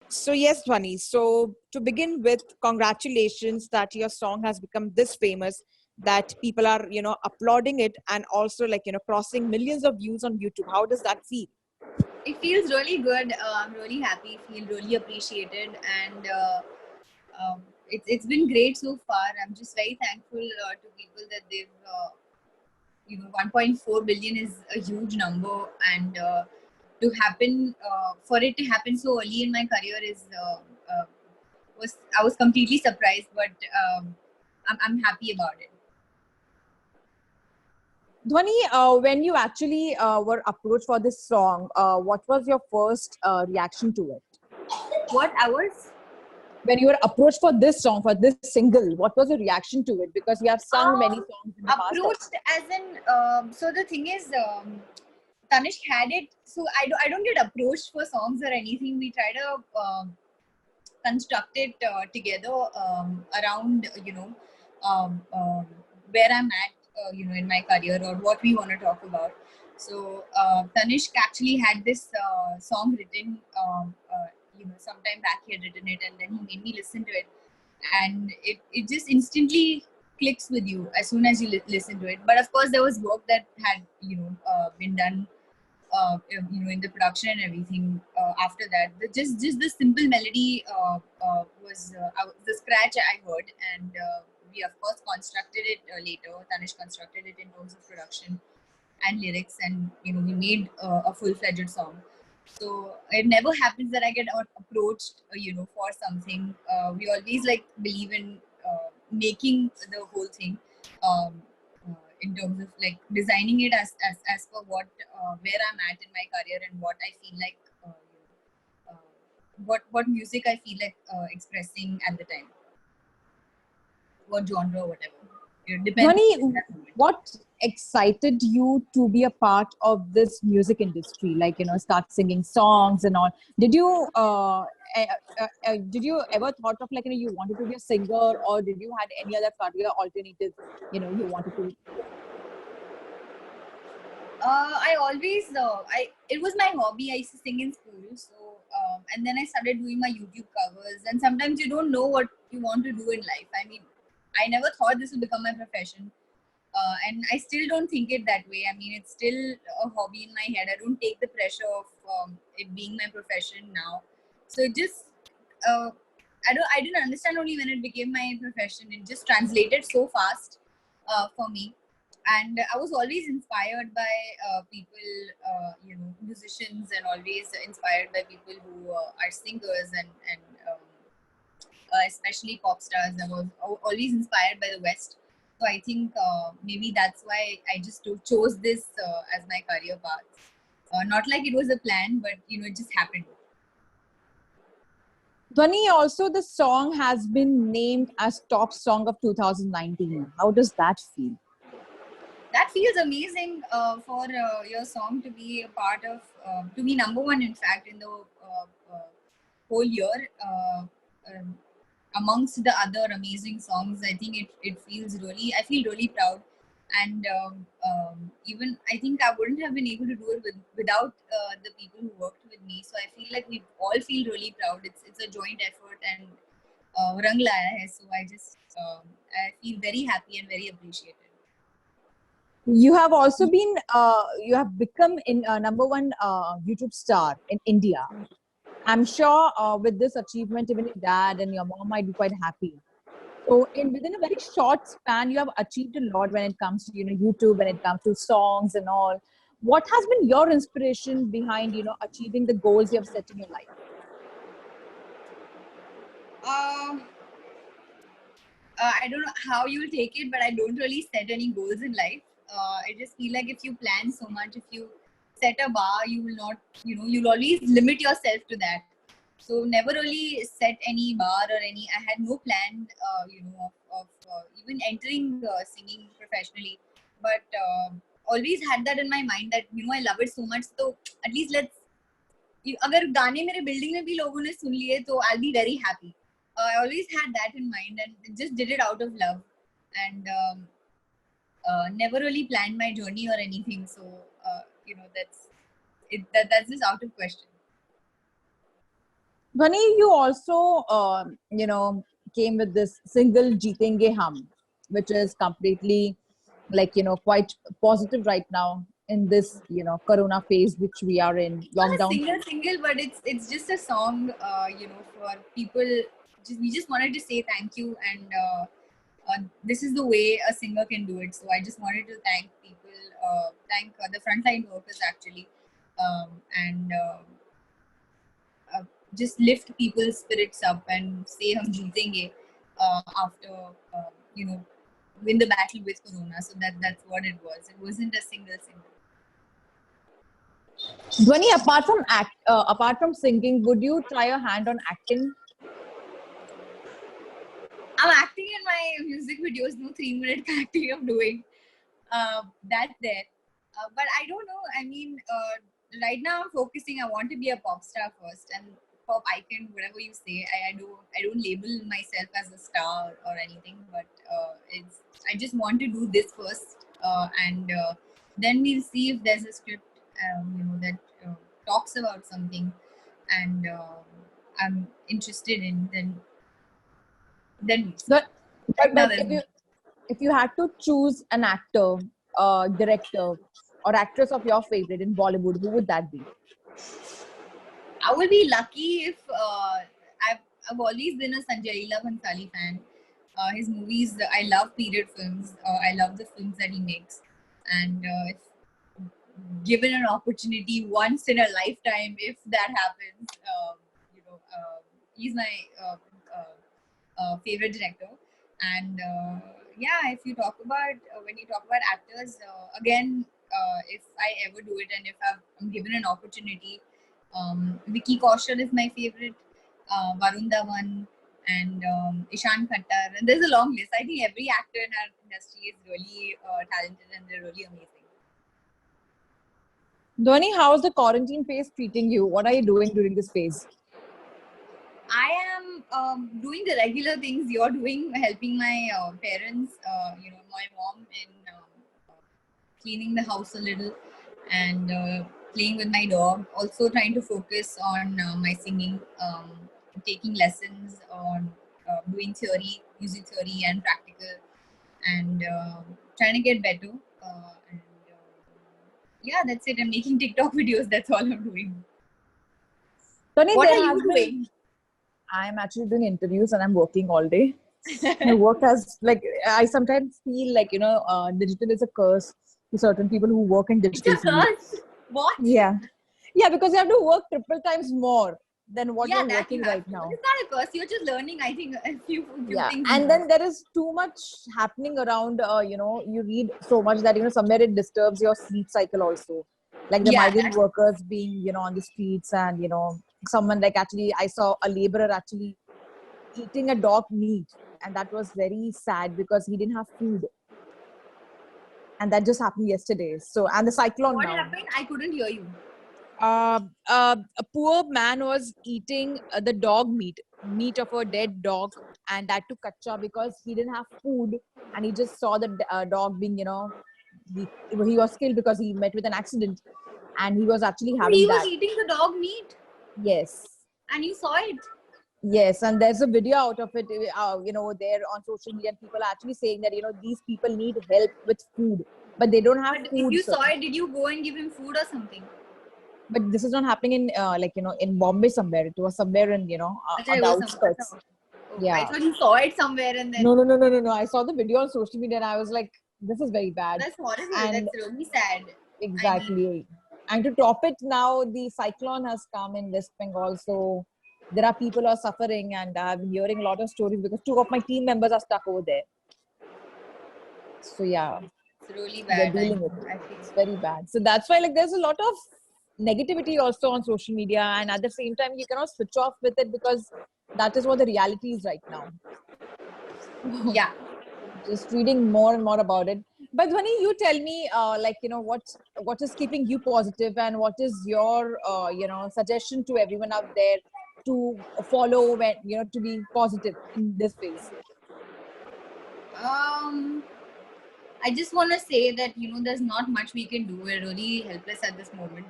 So yes, Dhwani. So to begin with, congratulations that your song has become this famous that people are, applauding it and also like, crossing millions of views on YouTube. How does that feel? It feels really good. I'm really happy, feel really appreciated, and it's been great so far. I'm just very thankful to people that they've 1.4 billion is a huge number, and to happen for it to happen so early in my career is was I was completely surprised, but I'm happy about it. Dhwani, when you actually were approached for this song, what was your first reaction to it? What I was When you were approached for this song, for this single, what was your reaction to it? Because you have sung many songs in the past. approached as in so the thing is Tanishq had it, so I don't get approached for songs or anything. We try to construct it together around where I'm at in my career or what we want to talk about. So Tanishq actually had this song written sometime back. He had written it and then he made me listen to it, and it just instantly clicks with you as soon as you listen to it. But of course there was work that had been done in the production and everything after that. Just the simple melody was the scratch I heard, and we of course constructed it later. Tanishq constructed it in terms of production and lyrics, and we made a full-fledged song. So it never happens that I get approached for something. We always like believe in making the whole thing um, in terms of like designing it as per what where I'm at in my career and what I feel like what music I feel like expressing at the time, what genre, whatever. It depends Dhwani, on that moment. what excited you to be a part of this music industry? Like, start singing songs and all. Did you ever thought of like, you wanted to be a singer, or did you had any other career alternative, you wanted to? I always I it was my hobby. I used to sing in school, so and then I started doing my YouTube covers. And sometimes you don't know what you want to do in life. I mean, I never thought this would become my profession, and I still don't think it that way. I mean, it's still a hobby in my head. I don't take the pressure of it being my profession now. So it just uh, I didn't understand only when it became my profession. It just translated so fast for me, and I was always inspired by people, musicians, and always inspired by people who are singers and especially pop stars. I was always inspired by the West. So I think maybe that's why I just chose this as my career path. Not like it was a plan, but it just happened. Dhwani, also the song has been named as top song of 2019. How does that feel? That feels amazing for your song to be a part of, to be number one, in fact, in the whole year. Um, Amongst the other amazing songs, I think it feels really, I feel really proud. And even I think I wouldn't have been able to do it without the people who worked with me. So I feel like we all feel really proud. It's a joint effort, and rang laya hai. So I just I feel very happy and very appreciated. You have also been, you have become in number one YouTube star in India. I'm sure with this achievement, even your dad and your mom might be quite happy. So, in within a very short span, you have achieved a lot when it comes to YouTube, when it comes to songs and all. What has been your inspiration behind achieving the goals you have set in your life? Uh, I don't know how you'll take it, but I don't really set any goals in life. I just feel like if you plan so much, if you set a bar, you will not, you'll always limit yourself to that. So never really set any bar or any. I had no plan, of even entering singing professionally, but always had that in my mind that I love it so much. So at least let's. अगर गाने मेरे building में भी लोगों ने सुन लिए तो I'll be very happy. I always had that in mind and just did it out of love, and never really planned my journey or anything. So that's it. That's just out of question. Dhwani, you also, came with this single Jeetenge Hum, which is completely quite positive right now in this, Corona phase, which we are in, Not a lockdown. single, but it's just a song, for people. We just wanted to say thank you, and this is the way a singer can do it. So I just wanted to thank people, thank the frontline workers actually, and just lift people's spirits up and say hum jeetenge after you know win the battle with corona. So that's what it was. It wasn't a single. Dhwani, apart from singing, would you try your hand on acting? I'm acting in my music videos. No 3 minute acting I'm doing. That there. But I don't know. I mean, right now I'm focusing. I want to be a pop star first, and pop icon, whatever you say. I don't label myself as a star or anything. But I just want to do this first, and then we'll see if there's a script, that talks about something, and I'm interested in. Then we'll see. But, Right now, but there's no. if you had to choose an actor, director, or actress of your favorite in Bollywood, who would that be? I will be lucky if I've always been a Sanjay Leela Bhansali fan. His movies, I love period films. I love the films that he makes, and if given an opportunity once in a lifetime, if that happens, he's my favorite director. And yeah, if you talk about when you talk about actors, again, if I ever do it and if I'm given an opportunity, Vicky Kaushal is my favorite, Varun Dhawan, and Ishan Khattar, and there's a long list. I think every actor in our industry is really talented and they're really amazing. Dhwani, how is the quarantine phase treating you? What are you doing during this phase? I am doing the regular things you're doing, helping my parents, my mom in cleaning the house a little and playing with my dog. Also trying to focus on my singing, taking lessons on doing theory, using theory and practical, and trying to get better. And yeah, that's it. I'm making TikTok videos. That's all I'm doing. Dhwani, What there are has you been. doing? I'm actually doing interviews and I'm working all day. My work has I sometimes feel like digital is a curse to certain people who work in It's digital a field. curse. What? Yeah, yeah, because you have to work triple times more than what Yeah, you're that you working have right to. now. But it's not a curse. You're just learning, I think, a few Yeah, things and more. then there is too much happening around. You read so much that somewhere it disturbs your sleep cycle also. Like the Yeah, migrant workers being on the streets, and someone like actually I saw a laborer actually eating a dog meat, and that was very sad because he didn't have food, and that just happened yesterday. So, and the cyclone what now. happened? I couldn't hear you. A poor man was eating the dog meat of a dead dog, and that to kacha because he didn't have food, and he just saw the dog being, he was killed because he met with an accident, and he was actually So he having was that. eating the dog meat Yes. and you saw it. Yes, and there's a video out of it, there on social media, and people are actually saying that, these people need help with food, but they don't have But if food. you So, saw it, did you go and give him food or something? but this is not happening in, in Bombay somewhere. It was somewhere in, Achha, on it the was outskirts. oh, I Yeah. thought you saw it somewhere and then. No. I saw the video on social media and I was like, this is very bad. That's horrible. And That's really sad. I mean, exactly. And to top it now, the cyclone has come in West Bengal. So there are people who are suffering, and I've been hearing a lot of stories because two of my team members are stuck over there. So yeah, it's really they're bad. dealing with it. I feel. It's very bad. So that's why there's a lot of negativity also on social media, and at the same time you cannot switch off with it because that is what the reality is right now. Yeah. Just reading more and more about it. But Dhwani, you tell me, what is keeping you positive, and what is your suggestion to everyone out there to follow when to be positive in this phase. I just want to say that there's not much we can do. We're really helpless at this moment.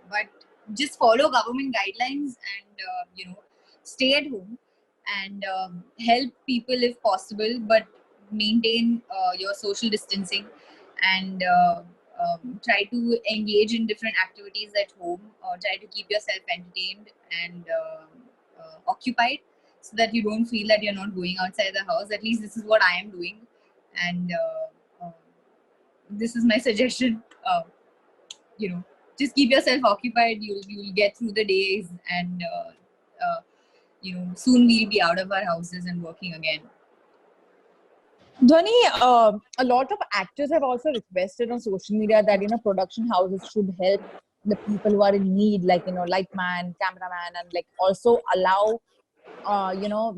But just follow government guidelines and stay at home and help people if possible, but maintain your social distancing, and try to engage in different activities at home, or try to keep yourself entertained and occupied, so that you don't feel that you're not going outside the house. At least this is what I am doing, and this is my suggestion. You know, just keep yourself occupied. You'll get through the days, and soon we'll be out of our houses and working again. Dhwani, a lot of actors have also requested on social media that production houses should help the people who are in need, like lightman, cameraman, and like also allow.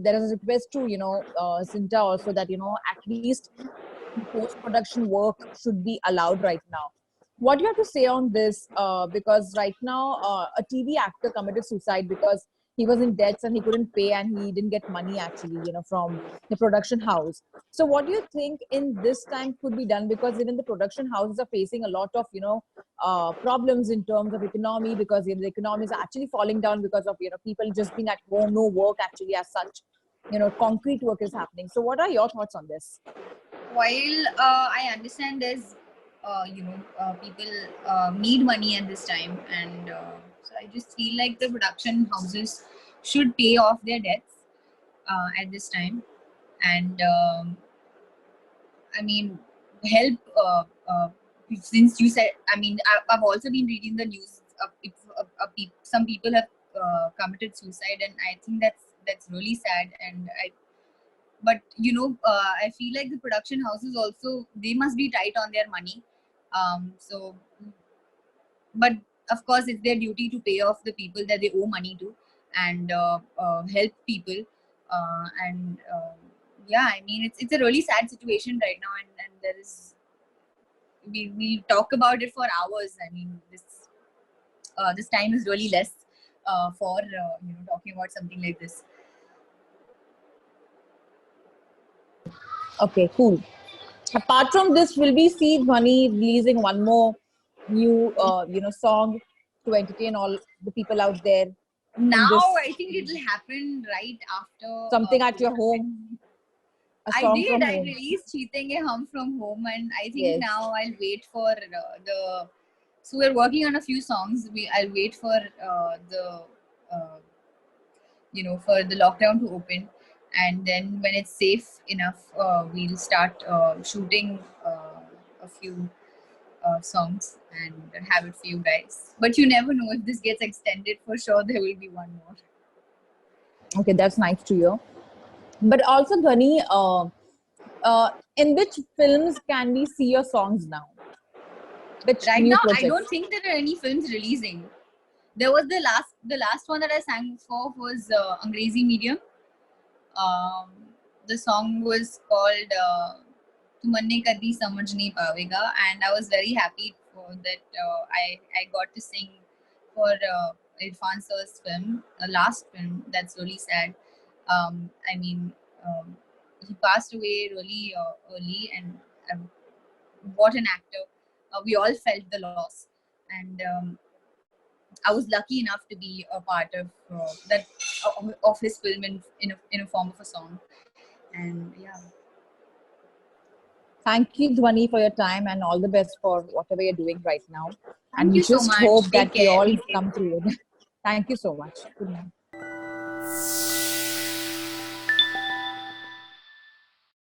There is a request to Sinta also that at least post production work should be allowed right now. What do you have to say on this? Because right now, a TV actor committed suicide because he was in debts and he couldn't pay and he didn't get money actually, from the production house. So, what do you think in this time could be done? Because even the production houses are facing a lot of, problems in terms of economy, because the economy is actually falling down because of people just being at home, no work actually as such. Concrete work is happening. So, what are your thoughts on this? While I understand there's people need money at this time, and so I just feel like the production houses should pay off their debts at this time, and I mean help. Since you said, I mean, I've also been reading the news. Some people have committed suicide, and I think that's really sad. And but I feel like the production houses also, they must be tight on their money. So, but of course, it's their duty to pay off the people that they owe money to, and help people. And yeah, I mean, it's a really sad situation right now, and there is, we talk about it for hours. I mean, this time is really less for talking about something like this. Okay, cool. Apart from this, will we see Dhwani releasing one more new, song to entertain all the people out there? Now, I think it'll happen right after something at your home. I released Cheetenge Hum from Home, and I think now I'll wait for the. So we're working on a few songs. I'll wait for for the lockdown to open, and then when it's safe enough, we'll start shooting a few songs and have it for you guys. But you never know, if this gets extended, for sure there will be one more. Okay, that's nice to hear. But also, Dhwani, in which films can we see your songs now? Right now, projects? I don't think there are any films releasing. There was the last one that I sang for was Angrezi Medium. The song was called Tu Manne Kabhi Samajh Nahi Pavega, and I was very happy for that. I got to sing for Irfan Sir's film, the last film. That's really sad. I mean, he passed away really early, and what an actor. We all felt the loss, and I was lucky enough to be a part of that of his film in a form of a song, and yeah. Thank you, Dhwani, for your time, and all the best for whatever you're doing right now. Thank you so much. Hope that we all come through it. Thank you so much. Good night.